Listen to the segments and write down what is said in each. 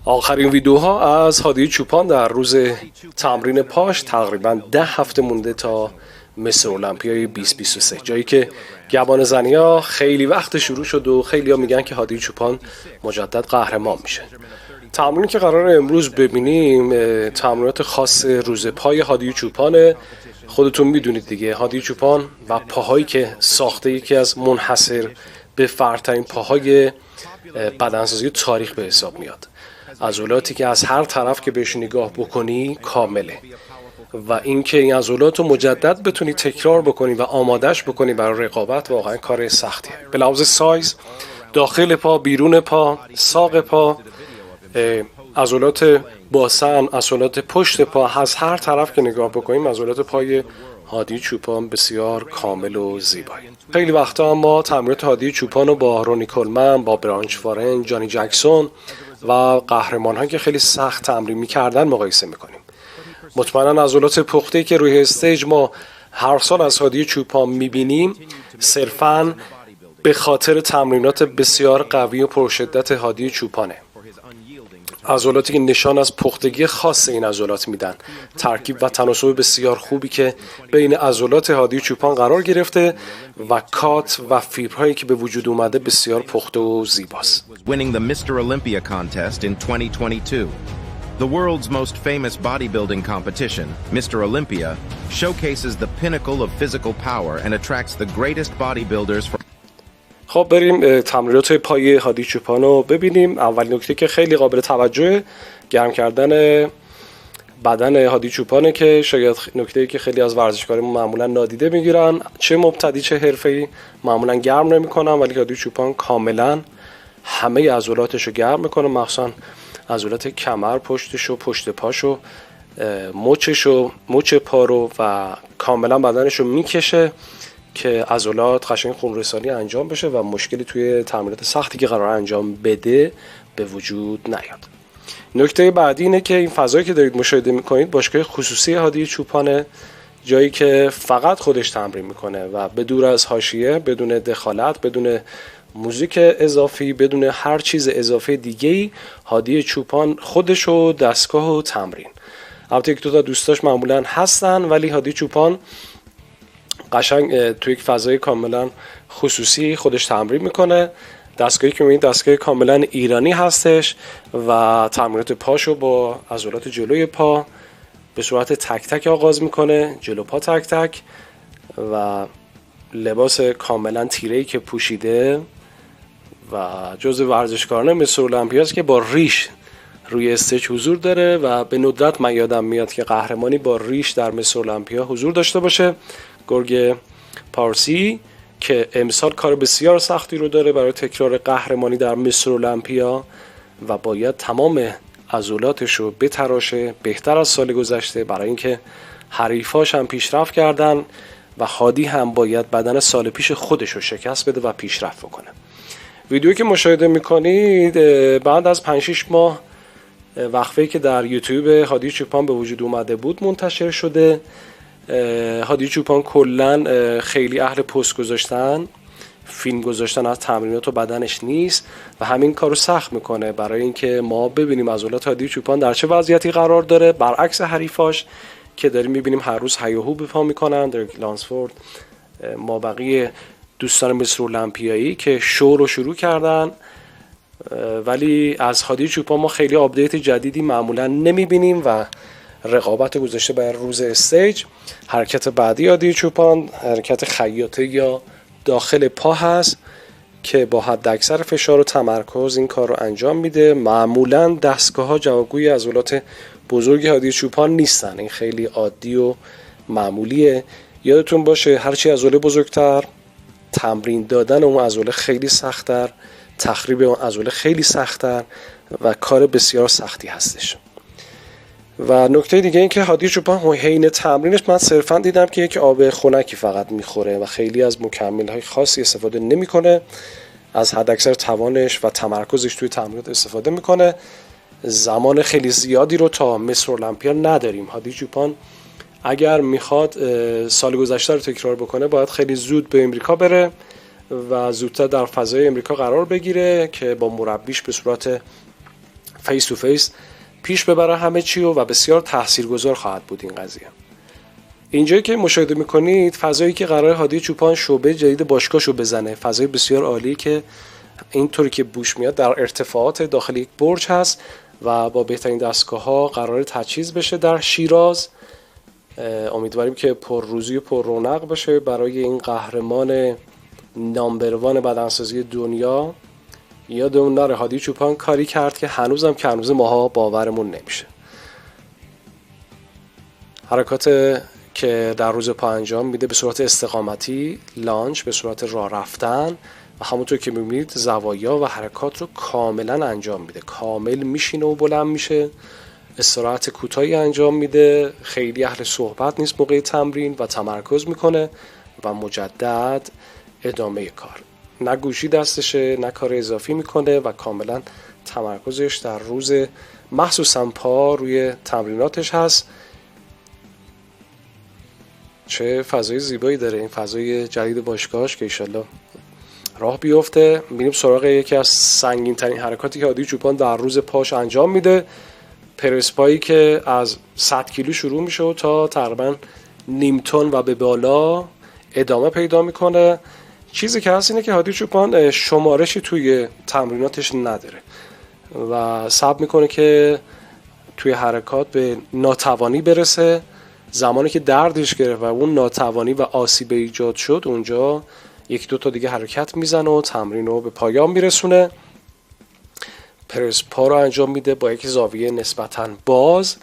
آخرین ویدیوها از هادی چوپان در روز تمرین پاش تقریبا 10 هفته مونده تا مصر المپیای 2023، جایی که گبان زنی‌ها خیلی وقت شروع شد و خیلی‌ها میگن که هادی چوپان مجدد قهرمان میشه. تمرینی که قراره امروز ببینیم تمرینات خاص روز پای هادی چوپانه. خودتون میدونید دیگه، هادی چوپان و پاهایی که ساخته یکی از منحصر به فردترین پاهای بدنسازی تاریخ به حساب میاد. عضلاتی که از هر طرف که بهش نگاه بکنی کامله و اینکه این عضلات رو مجدد بتونی تکرار بکنی و آمادش بکنی برای رقابت واقعا کار سختیه. به لحاظ سایز، داخل پا، بیرون پا، ساق پا، عضلات باسن، عضلات پشت پا، از هر طرف که نگاه بکنیم عضلات پای هادی چوپان بسیار کامل و زیبایی. خیلی وقتا ما تمرینات هادی چوپان رو با رونی کولمن، با برانچ وارن، جانی جکسون و قهرمان‌هایی که خیلی سخت تمرین می‌کردن مقایسه می‌کنیم. مطمئنا عضلات پخته‌ای که روی استیج ما هر سال از هادی چوپان می‌بینیم صرفاً به خاطر تمرینات بسیار قوی و پرشدت هادی چوپانه. عضلاتی که نشان از پختگی خاص این عضلات میدن، ترکیب و تناسب بسیار خوبی که بین عضلات هادی چوپان قرار گرفته و کات و فیبرهایی که به وجود اومده بسیار پخته و زیباست. Winning the Mr. Olympia contest in 2022. The world's most famous bodybuilding competition, Mr. Olympia, showcases the pinnacle of physical power and attracts the greatest bodybuilders from خب بریم تمرینات پای هادی چوپان رو ببینیم. اول نکته که خیلی قابل توجه گرم کردن بدن هادی چوپانه که شاید نکته‌ای که خیلی از ورزشکاران معمولا نادیده میگیرن، چه مبتدی چه حرفه‌ای معمولا گرم نمی‌کنن، ولی هادی چوپان کاملا همه عضلاتش رو گرم می‌کنه، مخصوصا عضلات کمر، پشتش و پشت پاشو، مچش و مچ پا رو و کاملا بدنش رو میکشه که عضلات قشنگ خونرسانی انجام بشه و مشکلی توی تمرینات سختی که قرار انجام بده به وجود نیاد. نکته بعدی اینه که این فضایی که دارید مشاهده میکنید باشگاه خصوصی هادی چوپانه، جایی که فقط خودش تمرین میکنه و بدون از حاشیه، بدون دخالت، بدون موزیک اضافی، بدون هر چیز اضافه دیگه‌ای، هادی چوپان خودش و دستگاه و تمرین. البته یک دو تا دوستاش معمولا هستن، ولی هادی چوپان قشنگ توی یک فضای کاملا خصوصی خودش تمرین میکنه. دستگاهی که میبینید دستگاه کاملا ایرانی هستش و تمرینات پاشو با عضلات جلوی پا به صورت تک تک آغاز میکنه، جلو پا تک تک، و لباس کاملا تیره‌ای که پوشیده و جزو ورزشکاران مصر المپیا است که با ریش روی استیج حضور داره و به ندرت من یادم میاد که قهرمانی با ریش در مصر المپیا حضور داشته باشه. گرگ پارسی که امسال کار بسیار سختی رو داره برای تکرار قهرمانی در مصر المپیا و باید تمام عضلاتش رو بتراشه بهتر از سال گذشته، برای اینکه حریفاش هم پیشرفت کردن و هادی هم باید بدن سال پیش خودش رو شکست بده و پیشرفت بکنه. ویدیویی که مشاهده میکنید بعد از 5-6 ماه وقفه‌ای که در یوتیوب هادی چوپان به وجود اومده بود منتشر شده. هادی چوپان کلن خیلی اهل پست گذاشتن، فیلم گذاشتن از تمرینات و بدنش نیست و همین کارو سخت میکنه برای اینکه ما ببینیم عضلات هادی چوپان در چه وضعیتی قرار داره، برعکس حریفاش که داریم میبینیم هر روز هیاهو به پا میکنن. درک لانسفورد، ما بقیه دوستان مصر المپیایی که شو رو شروع کردن، ولی از هادی چوپان ما خیلی آپدیت جدیدی معمولا نمیبینیم و رقابت گذاشته بر روز استیج. حرکت بعدی هادی چوپان حرکت خیاطه یا داخل پا هست که با حد اکثر فشار و تمرکز این کار رو انجام میده. معمولا دستگاه ها جوابگوی عضلات بزرگ هادی چوپان نیستن، این خیلی عادی و معمولیه. یادتون باشه هرچی عضله بزرگتر، تمرین دادن اون عضله خیلی سخت‌تر، تخریب اون عضله خیلی سخت‌تر و کار بسیار سختی هستش. و نکته دیگه این که هادی چوپان حین تمرینش من صرفا دیدم که یک آب خنکی فقط میخوره و خیلی از مکمل‌های خاصی استفاده نمیکنه، از حداکثر توانش و تمرکزش توی تمرینات استفاده میکنه. زمان خیلی زیادی رو تا مصر المپیا نداریم. هادی چوپان اگر میخواد سال گذشته رو تکرار بکنه باید خیلی زود به امریکا بره و زودتر در فضای امریکا قرار بگیره که با مربیش به صورت فیس تو فیس پیش ببره همه چی و بسیار تاثیرگذار خواهد بود این قضیه. اینجایی که مشاهده میکنید فضایی که قرار هادی چوپان شعبه جدید باشگاهشو بزنه، فضای بسیار عالی که اینطوری که بوش میاد در ارتفاعات داخل یک برج هست و با بهترین دستگاه‌ها قرار تجهیز بشه در شیراز. امیدواریم که پرروزی و پر رونق بشه برای این قهرمان نامبروان بدنسازی دنیا. یادمون نره هادی چوپان کاری کرد که هنوزم که هنوز ماها باورمون نمیشه. حرکات که در روز پا انجام میده به صورت استقامتی، لانج به صورت راه رفتن و همونطور که میبینید زوایا و حرکات رو کاملا انجام میده، کامل میشینه و بلند میشه، استراحت کوتاهی انجام میده، خیلی اهل صحبت نیست موقع تمرین و تمرکز میکنه و مجدد ادامه کار. نه گوشی دستشه نه کار اضافی میکنه و کاملا تمرکزش در روز مخصوصا پا روی تمریناتش هست. چه فضای زیبایی داره این فضای جدید باشگاهش که ایشالله راه بیفته. میریم سراغ یکی از سنگین ترین حرکاتی که هادی چوپان در روز پاش انجام میده، پرس پایی که از 100 کیلو شروع میشه و تا تقریبا نیم تن و به بالا ادامه پیدا میکنه. چیزی که هست اینه که هادی چوپان شمارشی توی تمریناتش نداره و صبر میکنه که توی حرکات به ناتوانی برسه. زمانی که دردش گرفت و اون ناتوانی و آسیب ایجاد شد اونجا یک دو تا دیگه حرکت میزنه و تمرین رو به پایان میرسونه. پرس پا رو انجام میده با یک زاویه نسبتاً باز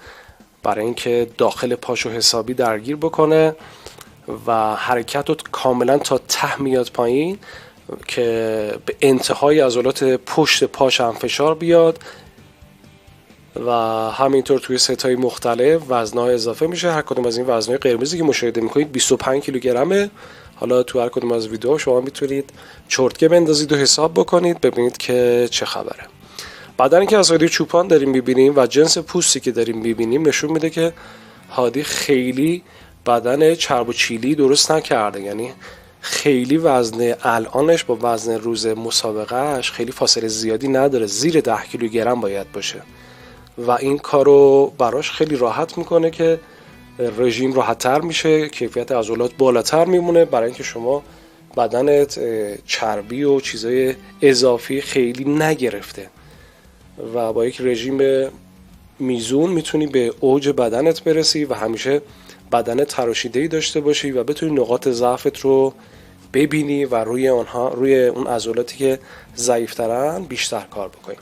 برای اینکه داخل پاشو حسابی درگیر بکنه و حرکت رو کاملا تا ته میاد پایین که به انتهای عضلات پشت پاش هم فشار بیاد و همینطور توی ستای مختلف وزن‌های اضافه میشه. هر کدوم از این وزن‌های قرمزی که مشاهده میکنید 25 کیلوگرمه. حالا تو هر کدوم از ویدیوها شما میتونید چرتکه بندازید و حساب بکنید ببینید که چه خبره. بعد اینکه از هادی چوپان داریم میبینیم و جنس پوستی که داریم میبینیم نشون میده که هادی خیلی بدن چرب و چیلی درست نکرده، یعنی خیلی وزن الانش با وزن روز مسابقهش خیلی فاصله زیادی نداره، زیر 10 کیلوگرم باید باشه و این کارو براش خیلی راحت میکنه که رژیم راحت‌تر میشه، کیفیت عضلات بالاتر میمونه برای اینکه شما بدنت چربی و چیزای اضافی خیلی نگرفته و با یک رژیم میزون میتونی به اوج بدنت برسی و همیشه بدن تراشیده‌ای داشته باشی و بتونی نقاط ضعفت رو ببینی و روی اون عضلاتی که ضعیف‌ترن بیشتر کار بکنی.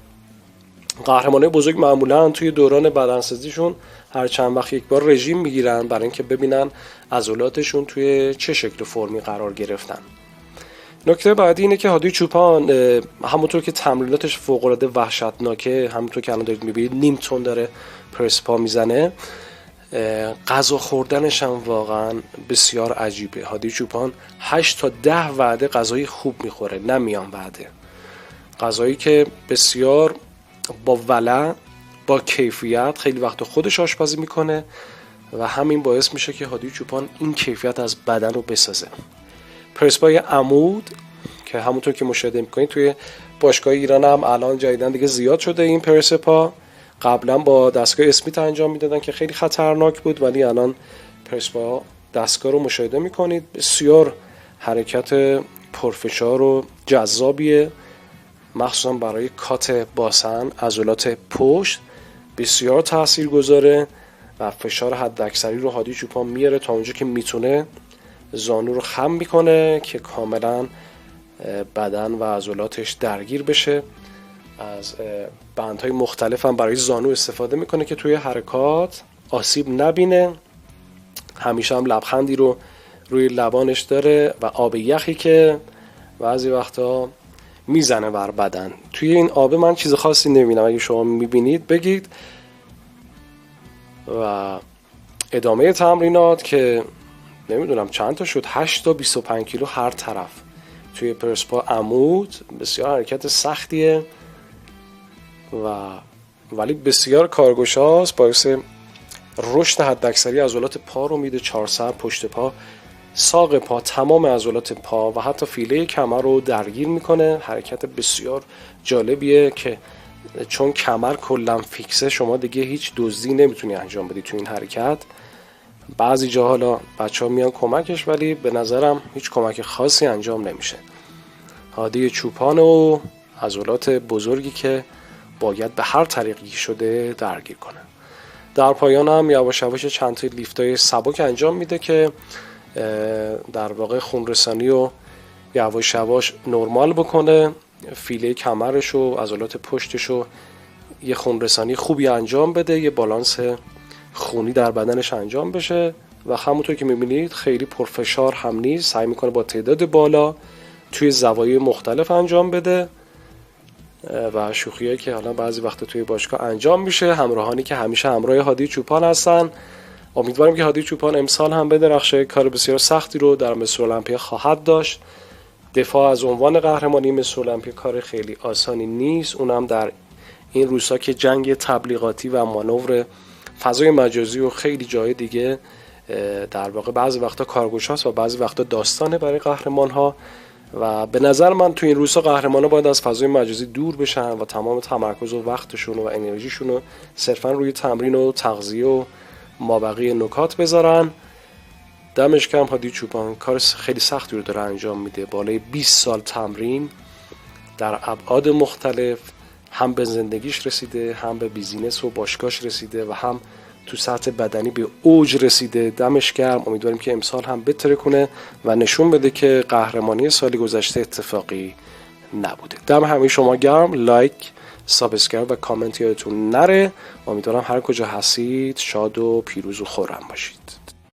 قهرمانای بزرگ معمولا توی دوران بدنسازیشون هر چند وقت یک بار رژیم میگیرن برای اینکه ببینن عضلاتشون توی چه شکل و فرمی قرار گرفتن. نکته بعدی اینه که هادی چوپان همونطور که تمریناتش فوق‌العاده وحشتناکه، همونطور که الان دارید میبینید نیم تن داره پرس پا میزنه، غذا خوردنش هم واقعا بسیار عجیبه. هادی چوپان 8 تا 10 وعده غذای خوب میخوره، نه میان وعده، غذایی که بسیار با ولع با کیفیت خیلی وقت خودش آشپزی میکنه و همین باعث میشه که هادی چوپان این کیفیت از بدن رو بسازه. پرس پای عمود که همونطور که مشاهده میکنید توی باشگاه ایران هم الان جدیدن دیگه زیاد شده این پرس پا. قبلا با دستگاه اسمیت انجام میدادن که خیلی خطرناک بود ولی الان پرس پا دستگاه رو مشاهده میکنید، بسیار حرکت پرفشار و جذابیه، مخصوصا برای کات باسن عضلات پشت بسیار تأثیر گذاره و فشار حداکثری رو هادی چوپان میاره تا اونجا که میتونه، زانو رو خم میکنه که کاملا بدن و عضلاتش درگیر بشه. از بندهای مختلف هم برای زانو استفاده میکنه که توی حرکات آسیب نبینه. همیشه هم لبخندی رو روی لبانش داره و آب یخی که بعضی وقتا میزنه بر بدن. توی این آب من چیز خاصی نمیبینم، اگه شما میبینید بگید. و ادامه تمرینات که نمیدونم چند تا شد، 8 تا 25 کیلو هر طرف توی پرس پا عمود، بسیار حرکت سختیه ولی بسیار کارگشاست، باعث رشد حداکثری عضلات پا رو میده، چهارسر، پشت پا، ساق پا، تمام عضلات پا و حتی فیله کمر رو درگیر میکنه. حرکت بسیار جالبیه که چون کمر کلا فیکسه شما دیگه هیچ دزدی نمیتونی انجام بدی تو این حرکت. بعضی جا حالا بچه ها میان کمکش، ولی به نظرم هیچ کمک خاصی انجام نمیشه. هادی چوپان و عضلات بزرگی که باید به هر طریقی شده درگیر کنه. در پایان هم یواش یواش چند تا لیفتای سبک انجام میده که در واقع خون رسانی رو یواش یواش نرمال بکنه، فیله کمرش و عضلات پشتش رو یه خون رسانی خوبی انجام بده، یه بالانس خونی در بدنش انجام بشه و همونطور که میبینید خیلی پرفشار هم نیست، سعی میکنه با تعداد بالا توی زوایای مختلف انجام بده و شوخیایی که حالا بعضی وقتا توی باشگاه انجام میشه. همراهانی که همیشه همراه هادی چوپان هستن، امیدوارم که هادی چوپان امسال هم بدرخشه. کار بسیار سختی رو در مس المپیا خواهد داشت. دفاع از عنوان قهرمانی مس المپیا کار خیلی آسانی نیست، اونم در این روزها که جنگ تبلیغاتی و مانور فضای مجازی و خیلی جای دیگه در واقع بعضی وقتا کارگوشاست و بعضی وقتا داستانه برای قهرمان ها و به نظر من تو این روزها قهرمان‌ها باید از فضای مجازی دور بشن و تمام تمرکز و وقتشون و انرژیشون رو صرفا روی تمرین و تغذیه و مابقی نکات بذارن. دمش گرم هادی چوپان کار خیلی سختی رو داره انجام میده، بالای 20 سال تمرین در ابعاد مختلف، هم به زندگیش رسیده، هم به بیزینس و باشگاهش رسیده و هم تو سطح بدنی به اوج رسیده. دمش گرم. امیدواریم که امسال هم بهتر کنه و نشون بده که قهرمانی سال گذشته اتفاقی نبوده. دم همه شما گرم. لایک، سابسکرایب و کامنت یادتون نره. امیدوارم هر کجا هستید شاد و پیروز و خرم باشید.